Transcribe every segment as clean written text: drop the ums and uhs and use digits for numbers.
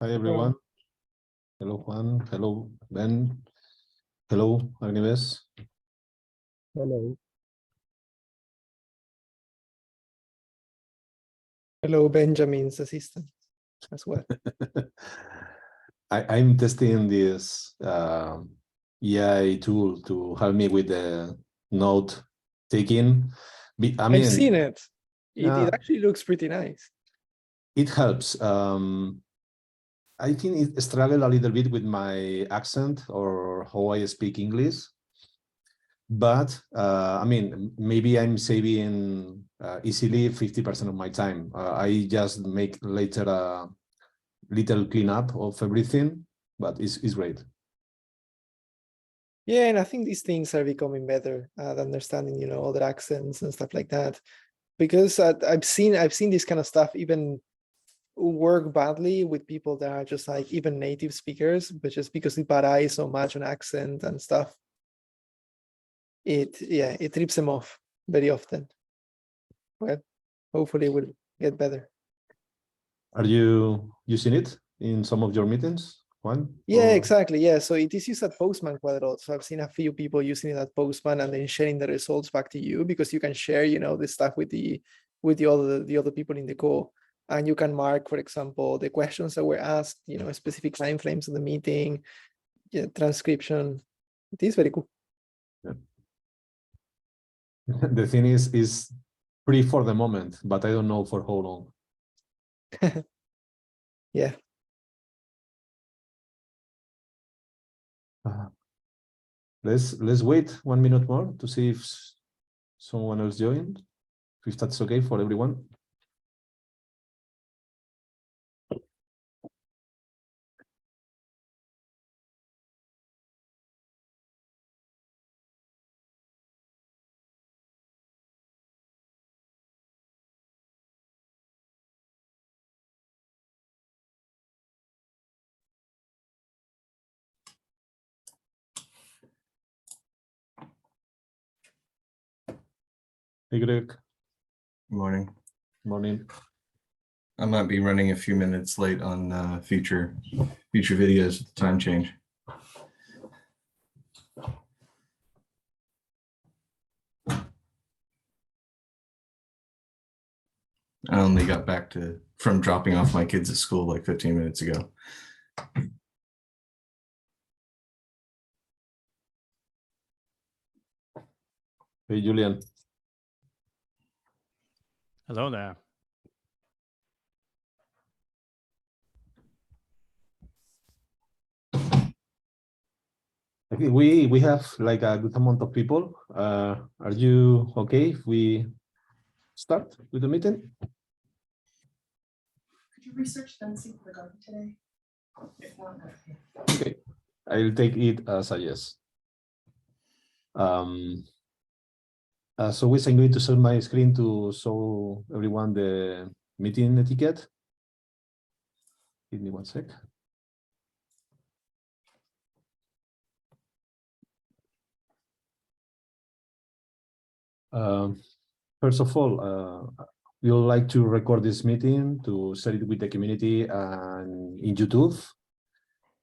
Hi everyone. Hello Juan. Hello Ben. Hello Agnes. Hello. Hello, Benjamin's assistant as well. I'm testing this AI tool to help me with the note taking. I've seen it. It Yeah, actually looks pretty nice. it helps. I think it struggle a little bit with my accent or how I speak English. But maybe I'm saving easily 50% of my time. I just make later a little cleanup of everything, but it's great. Yeah, and I think these things are becoming better at understanding, other accents and stuff like that. Because I've seen this kind of stuff even work badly with people that are just like even native speakers, but just because it varies so much on accent and stuff, it trips them off very often. Well, hopefully it will get better. Are you using it in some of your meetings, Juan? Yeah, exactly. Yeah, so it is used at Postman quite a lot. So I've seen a few people using it at Postman and then sharing the results back to you because you can share, the stuff with the other people in the call, and you can mark, for example, the questions that were asked, specific time frames of the meeting, transcription. It is very cool. Yeah. The thing is free for the moment, but I don't know for how long. Yeah. Let's wait 1 minute more to see if someone else joined, if that's okay for everyone. Hey, Greg. Good morning. Morning. I might be running a few minutes late on future videos with the time change. I only got back from dropping off my kids at school like 15 minutes ago. Hey, Julian. Hello there. I think we have like a good amount of people. Are you okay if we start with the meeting? Could you research fencing for the garden today? If not, Okay, I'll take it as a yes. As always, I'm going to share my screen to show everyone the meeting etiquette. Give me 1 sec. First of all, we would like to record this meeting to share it with the community and in YouTube.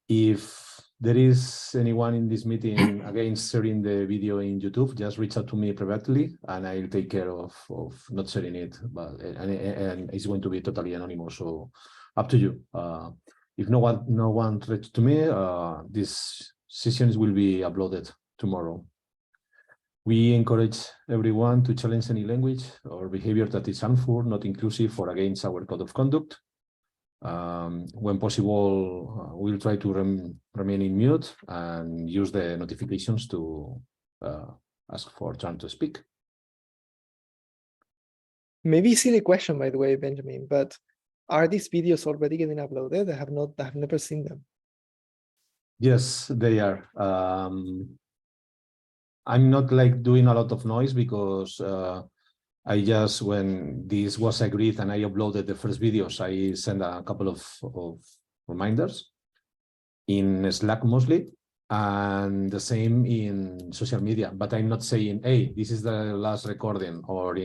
If there is anyone in this meeting against sharing the video in YouTube, just reach out to me privately and I'll take care of not sharing it. But and it's going to be totally anonymous, so up to you. If no one reached to me, these sessions will be uploaded tomorrow. We encourage everyone to challenge any language or behavior that is harmful, not inclusive, or against our code of conduct. When possible, we'll try to remain in mute and use the notifications to ask for a turn to speak. Maybe silly question, by the way, Benjamin, but are these videos already getting uploaded? I have never seen them. Yes, they are. I'm not like doing a lot of noise because I just, when this was agreed and I uploaded the first videos, I sent a couple of reminders in Slack mostly, and the same in social media, but I'm not saying, hey, this is the last recording, or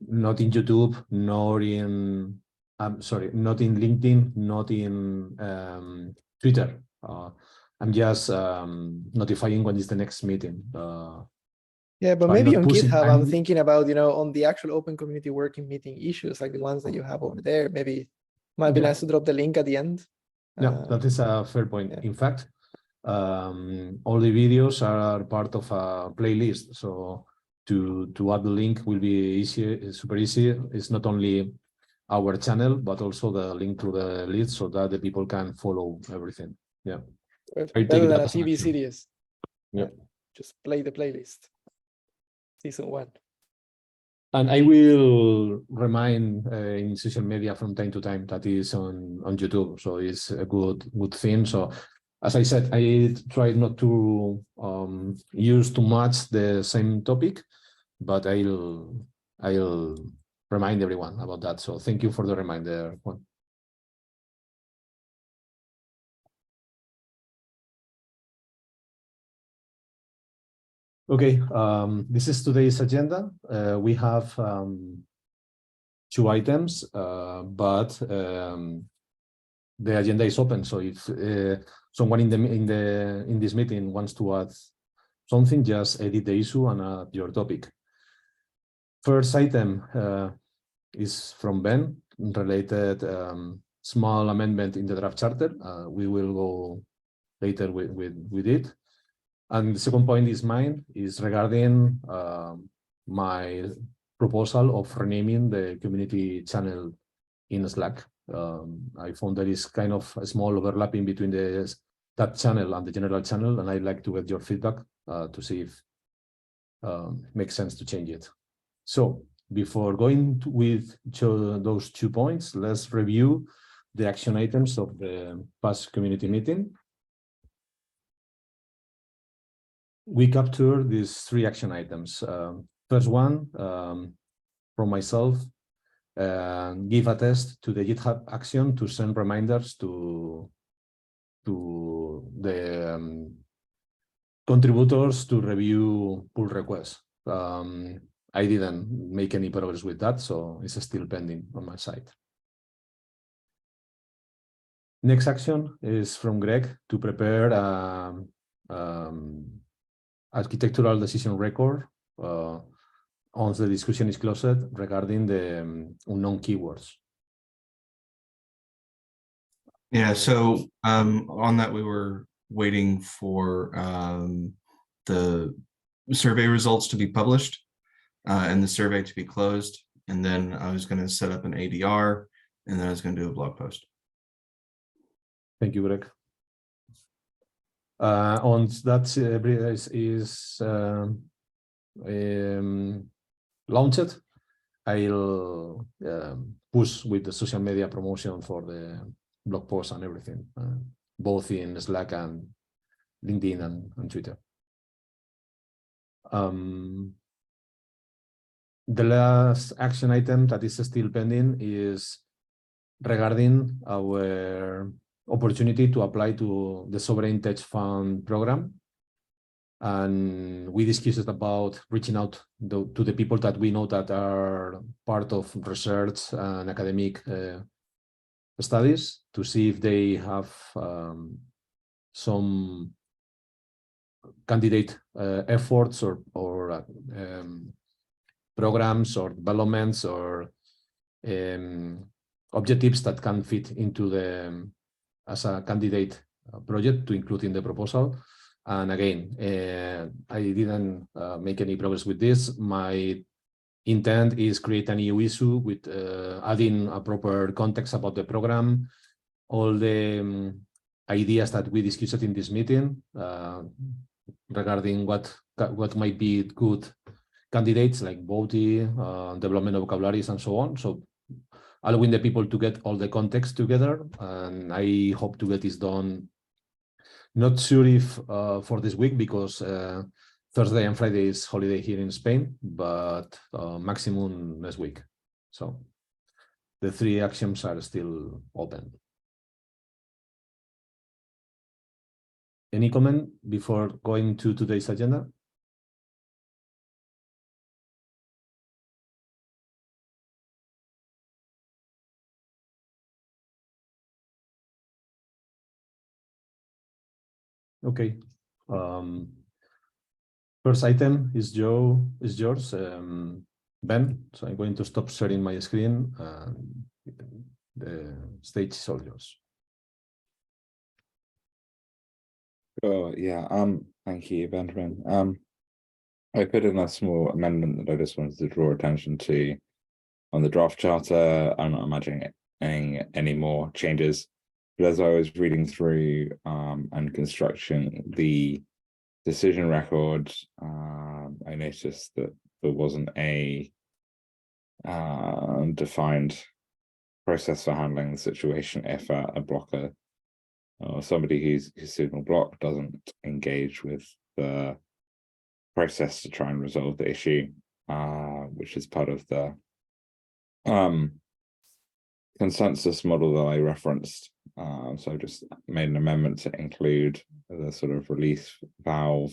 not in YouTube, nor in I'm sorry, not in LinkedIn, not in Twitter. I'm just notifying when is the next meeting. Yeah, but So I'm maybe not on pushing. GitHub, I'm thinking about, on the actual open community working meeting issues, like the ones that you have over there. Maybe might be Yeah. nice to drop the link at the end. Yeah, that is a fair point. yeah. In fact, all the videos are part of a playlist. So to add the link will be easy, super easy. It's not only our channel, but also the link to the list so that the people can follow everything. Yeah. I take Better than that a as an TV action. series. Yeah. Just play the playlist. Season 1. And I will remind in social media from time to time that is on YouTube. So it's a good thing. So as I said, I try not to use too much the same topic, but I'll remind everyone about that. So thank you for the reminder, Juan. Okay, this is today's agenda. We have 2 items, but the agenda is open. So if someone in this meeting wants to add something, just edit the issue and add your topic. First item is from Ben, related small amendment in the draft charter. We will go later with it. And the second point is mine, is regarding my proposal of renaming the community channel in Slack. I found there is kind of a small overlapping between that channel and the general channel, and I'd like to get your feedback to see if it makes sense to change it. So before going with those 2 points, let's review the action items of the past community meeting. We captured these 3 action items. First one, from myself, give a test to the GitHub action to send reminders to the contributors to review pull requests. I didn't make any progress with that, so it's still pending on my side. Next action is from Greg to prepare architectural decision record once the discussion is closed regarding the unknown keywords. Yeah, so on that, we were waiting for the survey results to be published and the survey to be closed. And then I was going to set up an ADR, and then I was going to do a blog post. Thank you, Greg. Once that is launched, I'll push with the social media promotion for the blog post and everything, both in Slack and LinkedIn and Twitter. The last action item that is still pending is regarding our opportunity to apply to the Sovereign Tech Fund program. And we discussed about reaching out to the people that we know that are part of research and academic studies to see if they have some candidate efforts or programs or developments or objectives that can fit into the as a candidate project to include in the proposal. And again, I didn't make any progress with this. My intent is create a new issue with adding a proper context about the program, all the ideas that we discussed in this meeting regarding what might be good candidates like Bouti, development of vocabularies and so on. So allowing the people to get all the context together, and I hope to get this done. Not sure if for this week, because Thursday and Friday is holiday here in Spain, but maximum next week. So the 3 actions are still open. Any comment before going to today's agenda? Okay. First item is yours, Ben. So I'm going to stop sharing my screen and the stage is all yours. Oh yeah, thank you, Benjamin. I put in a small amendment that I just wanted to draw attention to on the draft charter. I'm not imagining any more changes, but as I was reading through and constructing the decision record, I noticed that there wasn't a defined process for handling the situation if a blocker or somebody whose signal block doesn't engage with the process to try and resolve the issue, which is part of the consensus model that I referenced. So I just made an amendment to include the sort of release valve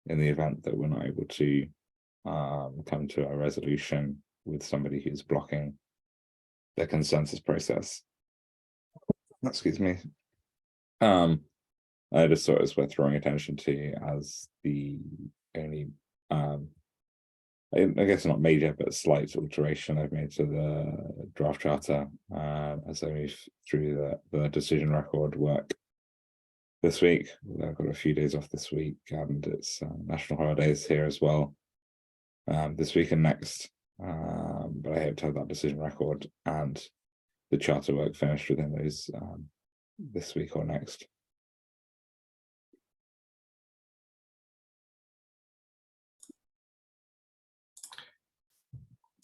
in the event that we're not able to come to a resolution with somebody who's blocking the consensus process. Excuse me. I just thought it was worth drawing attention to as the only, I guess not major, but slight alteration I've made to the draft charter as I move through the decision record work this week. I've got a few days off this week and it's national holidays here as well this week and next. But I hope to have that decision record and the charter work finished within those this week or next.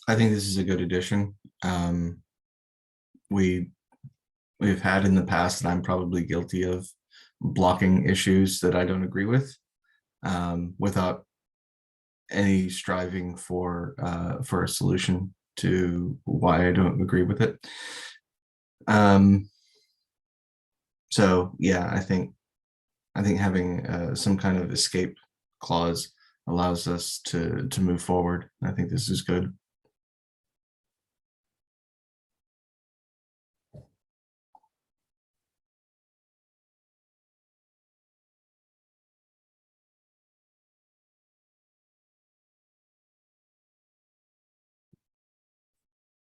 I think this is a good addition. We've had in the past, and I'm probably guilty of blocking issues that I don't agree with, without any striving for a solution to why I don't agree with it. So yeah, I think having some kind of escape clause allows us to move forward. I think this is good.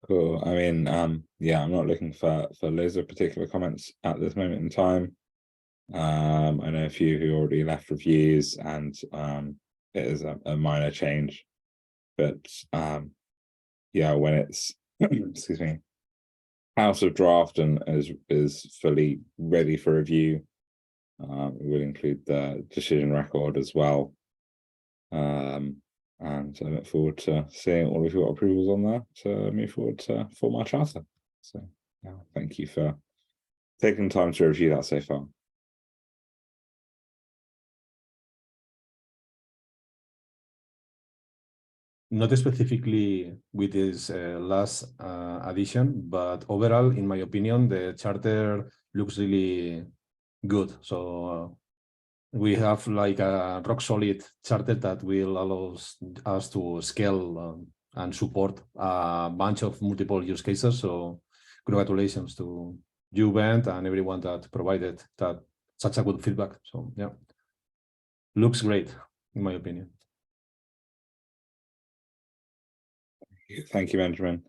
Cool. I mean, yeah, I'm not looking for loads of particular comments at this moment in time. I know a few who already left reviews, and it is a minor change, but yeah, when it's excuse me, out of draft and is fully ready for review, we'll include the decision record as well. And I look forward to seeing all of your approvals on that to move forward to form our charter. So yeah, thank you for taking time to review that so far. Not specifically with this last addition, but overall, in my opinion, the charter looks really good. So we have like a rock solid charter that will allow us to scale and support a bunch of multiple use cases. So congratulations to you, Ben, and everyone that provided that such a good feedback. So yeah, looks great in my opinion. Thank you, Benjamin.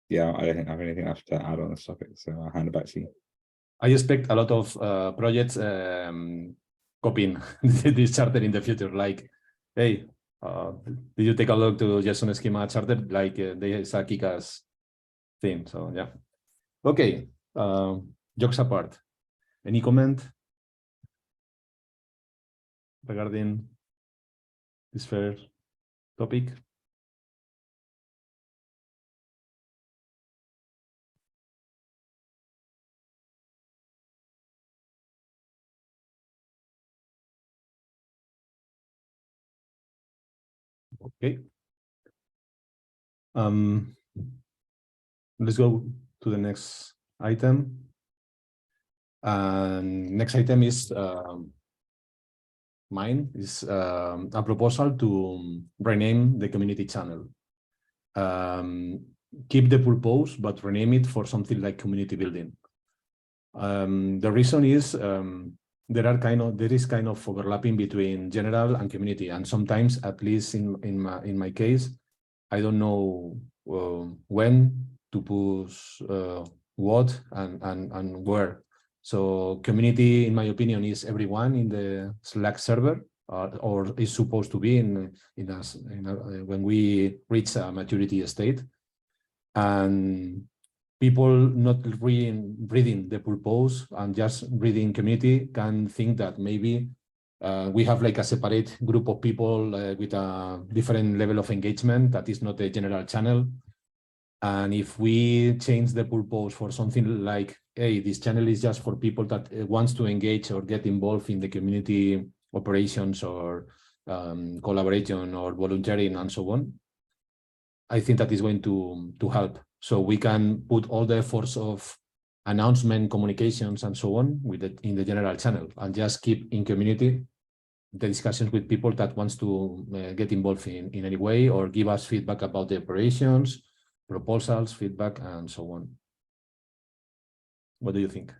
Yeah, I don't think I have anything else to add on this topic, so I'll hand it back to you. I expect a lot of projects copying this charter in the future. Like, hey, did you take a look to JSON Schema charter? Like, there's a kick-ass thing. So yeah. Okay. Jokes apart. Any comment regarding this first topic? Okay. Let's go to the next item. And next item is mine is a proposal to rename the community channel. Keep the purpose, but rename it for something like community building. The reason is there is kind of overlapping between general and community, and sometimes, at least in my case, I don't know when to push what and where. So community, in my opinion, is everyone in the Slack server, or is supposed to be when we reach a maturity state. And people not reading the purpose and just reading community can think that maybe we have like a separate group of people with a different level of engagement that is not a general channel. And if we change the purpose for something like, hey, this channel is just for people that wants to engage or get involved in the community operations or collaboration or volunteering and so on, I think that is going to help. So we can put all the efforts of announcement, communications, and so on in the general channel, and just keep in community the discussions with people that wants to get involved in any way or give us feedback about the operations, proposals, feedback, and so on. What do you think?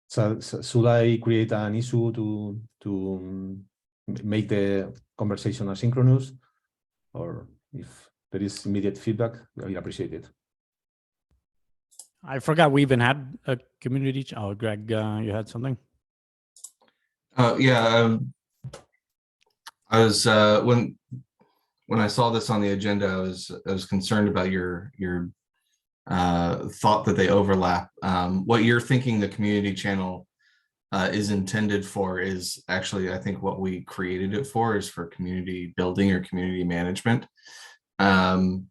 So should I create an issue to make the conversation asynchronous? Or if there is immediate feedback, I appreciate it. I forgot we even had a community. Oh, Greg, you had something? Yeah, I was when I saw this on the agenda, I was concerned about your thought that they overlap. What you're thinking the community channel is intended for is actually, I think what we created it for is for community building or community management. And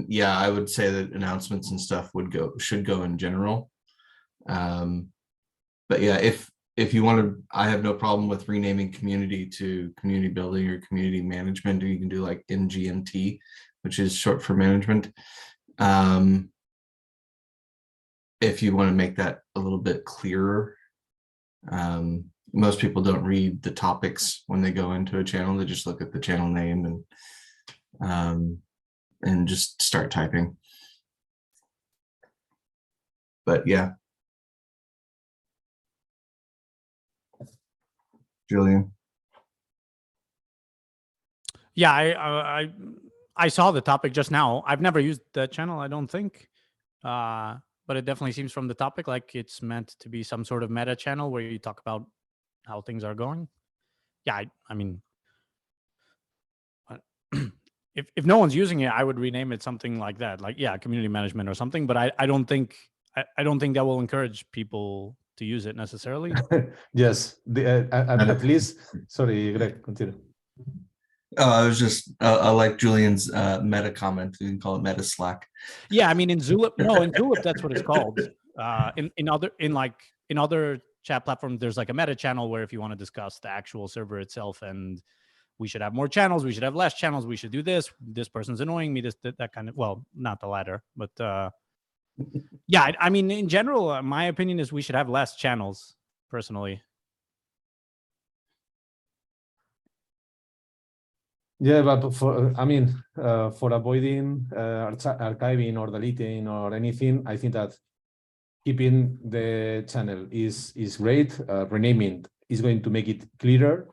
yeah, I would say that announcements and stuff should go in general. But yeah, if you want to, I have no problem with renaming community to community building or community management, or you can do like MGMT, which is short for management. If you want to make that a little bit clearer. Most people don't read the topics when they go into a channel. They just look at the channel name and just start typing. But yeah. Julian. Yeah, I saw the topic just now. I've never used that channel, I don't think. But it definitely seems from the topic like it's meant to be some sort of meta channel where you talk about how things are going. Yeah, I mean, if no one's using it, I would rename it something like that, like, yeah, community management or something. But I don't think that will encourage people to use it necessarily. Yes, at least. Sorry, Greg, continue. I was just I like Julian's meta comment. You can call it meta Slack. Yeah, I mean in Zulip, that's what it's called. In other chat platforms, there's like a meta channel where if you want to discuss the actual server itself and we should have more channels, we should have less channels, we should do this person's annoying me, that kind of, well, not the latter, but yeah, I mean in general, my opinion is we should have less channels personally. Yeah, but for avoiding archiving or deleting or anything, I think that keeping the channel is great. Renaming is going to make it clearer.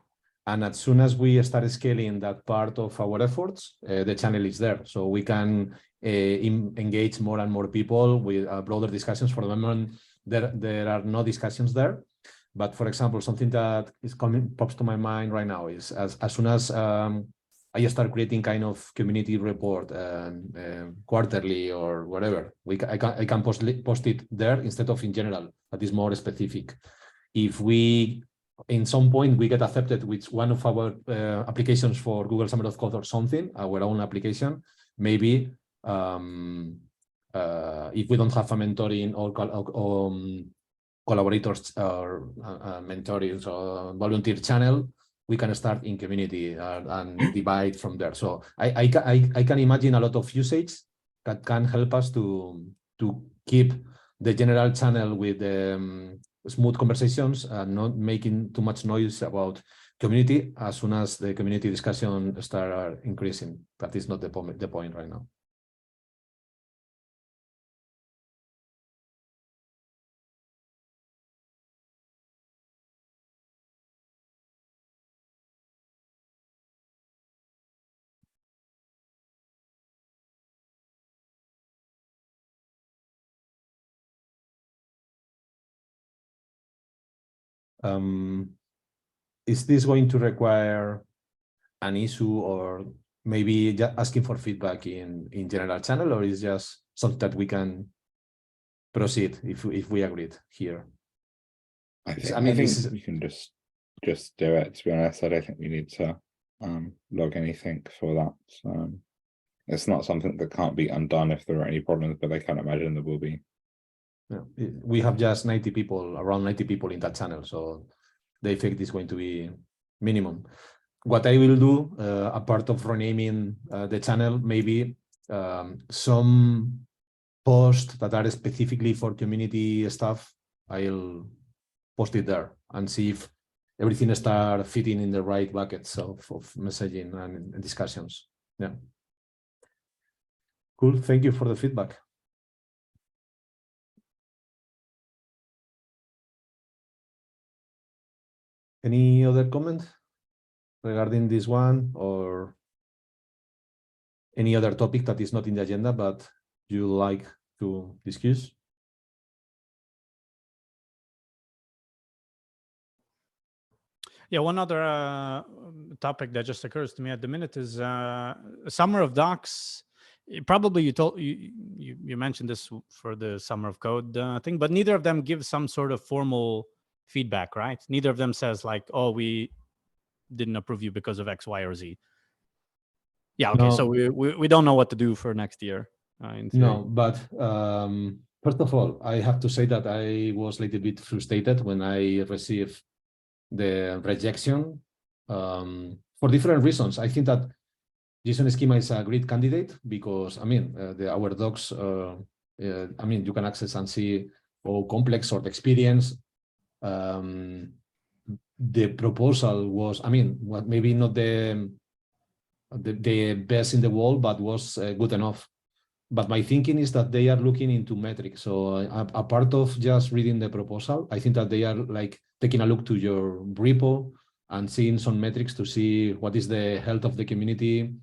And as soon as we start scaling that part of our efforts, the channel is there. So we can engage more and more people with broader discussions. For the moment, there are no discussions there. But for example, something that pops to my mind right now is as soon as I start creating kind of community report quarterly or whatever, I can post it there instead of in general. That is more specific. If we, in some point, we get accepted with one of our applications for Google Summer of Code or something, our own application, maybe if we don't have a mentoring or collaborators or mentors or volunteer channel, we can start in community and divide from there. So I can imagine a lot of usage that can help us to keep the general channel with smooth conversations and not making too much noise about community as soon as the community discussion start increasing. That is not the point right now. Is this going to require an issue or maybe just asking for feedback in general channel, or is just something that we can proceed if we agreed here? I think, I mean, think this is, you can just do it. To be honest, I don't think we need to log anything for that. It's not something that can't be undone if there are any problems, but I can't imagine there will be. we have just 90 people, around 90 people in that channel, so the effect is going to be minimum. What I will do, apart of renaming the channel, maybe some posts that are specifically for community stuff, I'll post it there and see if everything start fitting in the right buckets of messaging and discussions. Yeah. Cool. Thank you for the feedback. Any other comment regarding this one or any other topic that is not in the agenda but you like to discuss? Yeah, one other topic that just occurs to me at the minute is Summer of Docs. Probably you mentioned this for the Summer of Code thing, but neither of them give some sort of formal feedback, right? Neither of them says like, oh, we didn't approve you because of X, Y, or Z. Yeah, okay, No. so we don't know what to do for next year. No, but first of all, I have to say that I was a little bit frustrated when I received the rejection for different reasons. I think that JSON Schema is a great candidate because, I mean, our docs, I mean, you can access and see how complex or the experience. The proposal was, I mean, maybe not the best in the world, but was good enough. But my thinking is that they are looking into metrics. So a part of just reading the proposal, I think that they are like taking a look to your repo and seeing some metrics to see what is the health of the community,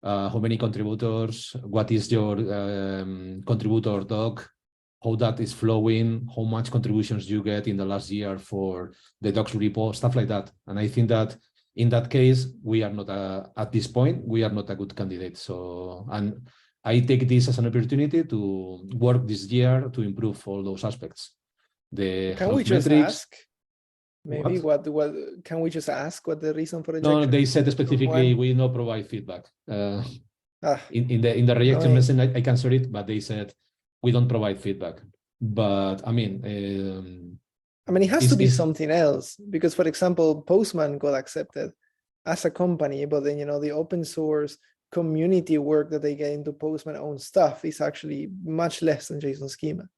how many contributors, what is your contributor doc, how that is flowing, how much contributions you get in the last year for the docs repo, stuff like that. And I think that in that case, we are not at this point, we are not a good candidate. So, and I take this as an opportunity to work this year to improve all those aspects. The Can we health just metrics. ask? Maybe what can we just ask what the reason for rejection? No, they said specifically we no provide feedback. In the rejection message, I can share it, but they said we don't provide feedback. But I mean, it has to be something else because, for example, Postman got accepted as a company, but then the open source community work that they get into Postman own stuff is actually much less than JSON Schema.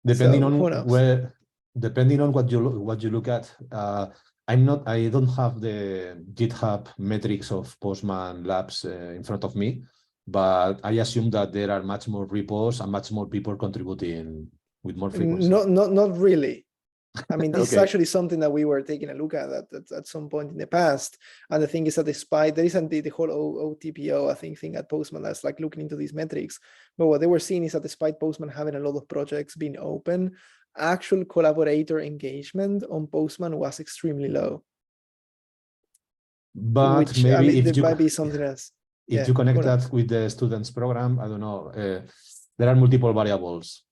Depending so, on depending on what you look at. I don't have the GitHub metrics of Postman Labs in front of me, but I assume that there are much more repos and much more people contributing with more frequency. Not really. I mean, this Okay. is actually something that we were taking a look at some point in the past. And the thing is that despite there isn't the whole OTPO, I think, thing at Postman that's like looking into these metrics. But what they were seeing is that despite Postman having a lot of projects being open, actual collaborator engagement on Postman was extremely low. But maybe if there might be something else. If you connect that with the students program, I don't know, there are multiple variables.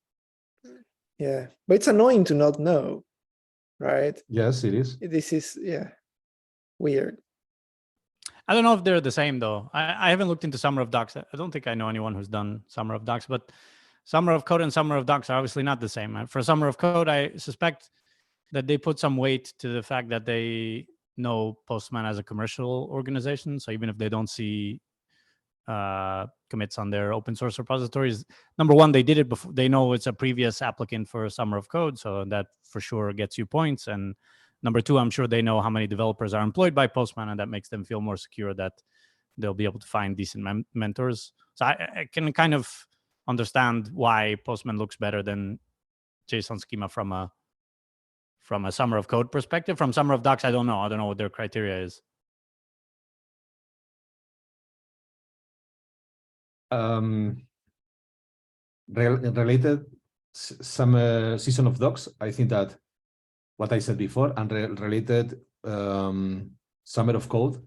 Yeah, but it's annoying to not know. Right? Yes, it is. This is weird. I don't know if they're the same though. I haven't looked into Summer of Docs. I don't think I know anyone who's done Summer of Docs, but Summer of Code and Summer of Docs are obviously not the same. For Summer of Code, I suspect that they put some weight to the fact that they know Postman as a commercial organization. So even if they don't see commits on their open source repositories, number one, they did it before. They know it's a previous applicant for Summer of Code, so that for sure gets you points. And number two, I'm sure they know how many developers are employed by Postman, and that makes them feel more secure that they'll be able to find decent mentors. So I can kind of understand why Postman looks better than JSON Schema from a Summer of Code perspective. From Summer of Docs, I don't know what their criteria is. Related some season of docs, I think that what I said before, and related summary of code.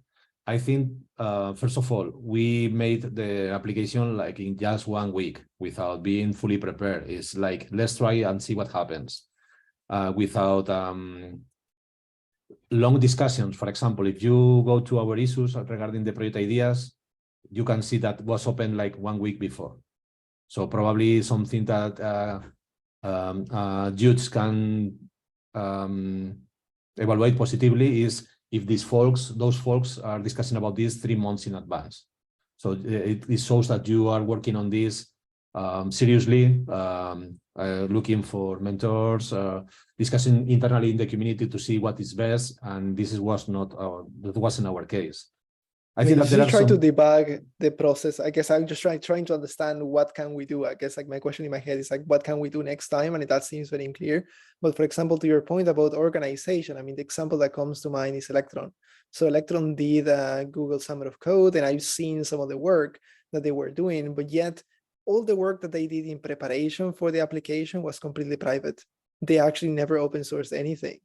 I think, first of all, we made the application like in just 1 week without being fully prepared. It's like, let's try and see what happens without long discussions. For example, if you go to our issues regarding the project ideas, you can see that was open like 1 week before. So probably something that judges can evaluate positively is if those folks are discussing about this 3 months in advance. So it shows that you are working on this seriously, looking for mentors, discussing internally in the community to see what is best. And this wasn't our case. I think that there are trying to some... debug the process. I guess I'm just trying to understand what can we do. I guess like my question in my head is like, what can we do next time? And that seems very unclear. But for example, to your point about organization, I mean, the example that comes to mind is Electron. So Electron did a Google Summer of Code, and I've seen some of the work that they were doing, but yet all the work that they did in preparation for the application was completely private. They actually never open sourced anything.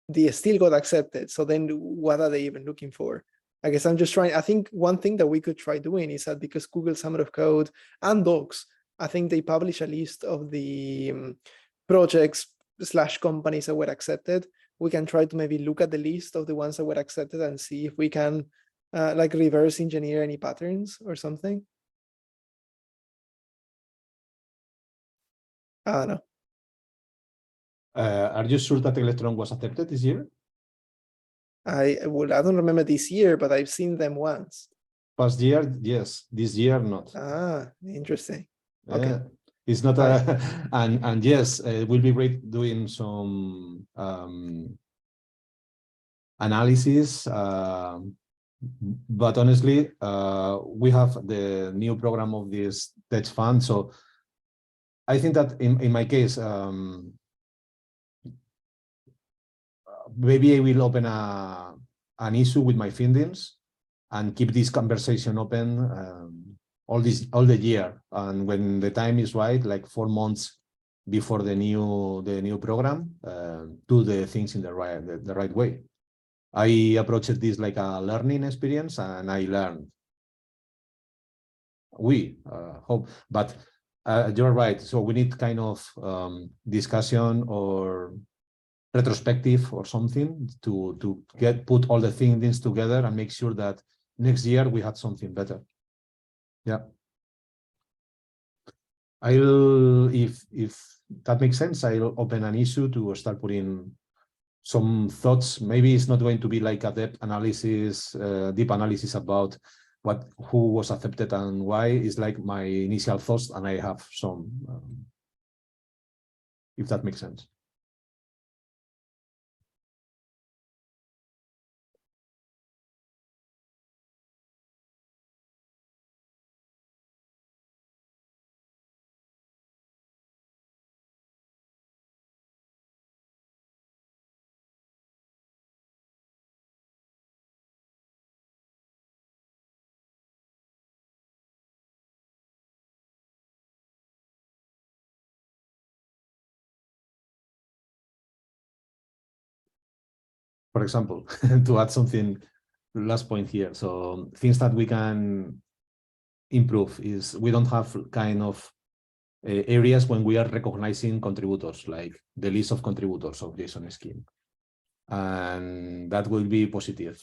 They still got accepted. So then what are they even looking for? I guess I'm just trying. I think one thing that we could try doing is that because Google Summer of Code and Docs, I think they publish a list of the projects/companies that were accepted. We can try to maybe look at the list of the ones that were accepted and see if we can like reverse engineer any patterns or something. I don't know. Are you sure that Electron was accepted this year? I don't remember this year, but I've seen them once. Past year, yes. This year, not. Ah, interesting. Okay. It's not a, and yes, it will be great doing some analysis. But honestly, we have the new program of this tech fund. So I think that in my case, maybe I will open an issue with my findings and keep this conversation open all the year. And when the time is right, like 4 months before the new program, do the things in the right way. I approached this like a learning experience, and I learned. We hope, but you're right. So we need kind of discussion or retrospective or something to put all the things together and make sure that next year we have something better. Yeah. If that makes sense, I'll open an issue to start putting some thoughts. Maybe it's not going to be like a deep analysis about who was accepted and why. It's like my initial thoughts, and I have some, if that makes sense. For example, to add something, last point here. So things that we can improve is we don't have kind of areas when we are recognizing contributors, like the list of contributors of JSON Schema. And that will be positive.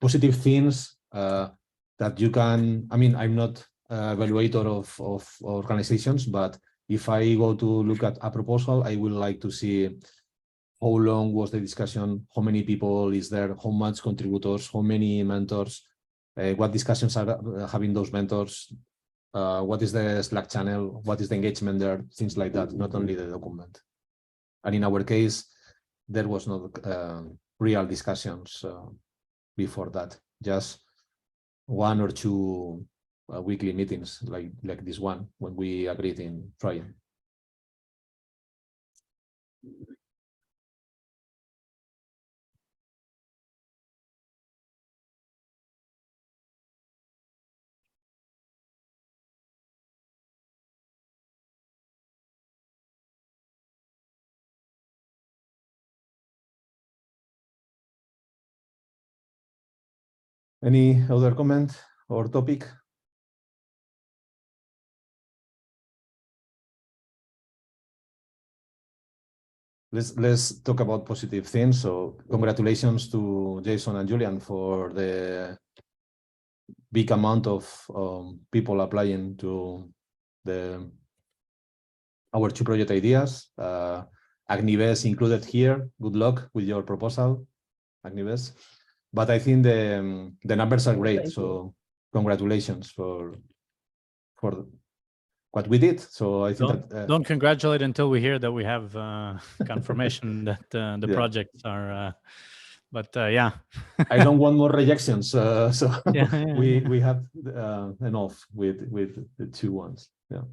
Positive things that you can, I mean, I'm not evaluator of organizations, but if I go to look at a proposal, I would like to see how long was the discussion, how many people is there, how much contributors, how many mentors, what discussions are having those mentors, what is the Slack channel, what is the engagement there, things like that, not only the document. And in our case, there was no real discussions before that, just 1 or 2 weekly meetings like this one when we agreed in trying. Any other comment or topic? Let's talk about positive things. So congratulations to Jason and Julian for the big amount of people applying to our 2 project ideas. Agnives included here. Good luck with your proposal, Agnives. But I think the numbers are great. Thank So congratulations for what we did. So I think Don't congratulate until we hear that we have confirmation that the Yeah. projects are. But yeah, I don't want more rejections. So Yeah. we have enough with the 2 ones. Yeah.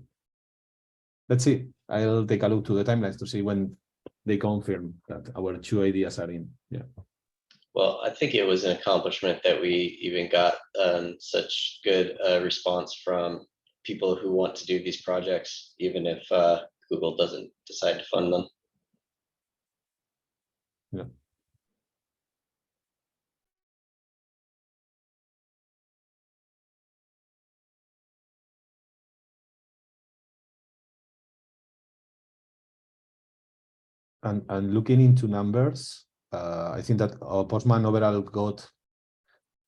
Let's see. I'll take a look to the timelines to see when they confirm that our 2 ideas are in. Yeah. Well, I think it was an accomplishment that we even got such good response from people who want to do these projects, even if Google doesn't decide to fund them. Yeah. And looking into numbers, I think that Postman overall got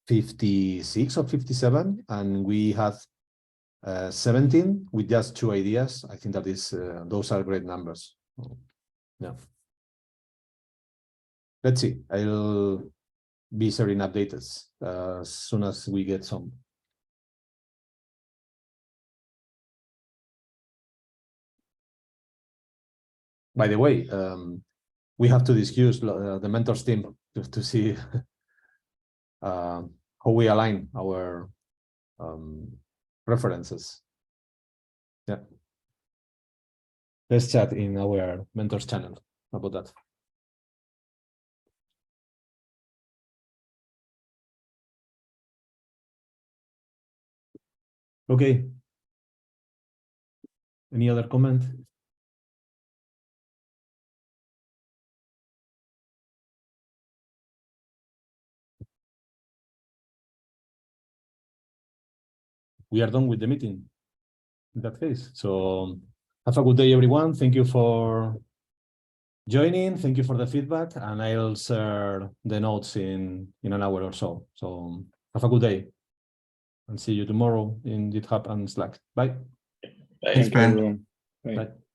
56 or 57, and we had 17 with just 2 ideas. I think that is those are great numbers. Yeah. Let's see. I'll be sharing updates as soon as we get some. By the way, we have to discuss the mentors team to see how we align our preferences. Yeah. Let's chat in our mentors channel about that. Okay. Any other comment? We are done with the meeting in that case. So have a good day, everyone. Thank you for joining. Thank you for the feedback, and I'll share the notes in an hour or so. So have a good day and see you tomorrow in GitHub and Slack. Bye. Right? Thanks, Ben. everyone. Bye. Bye.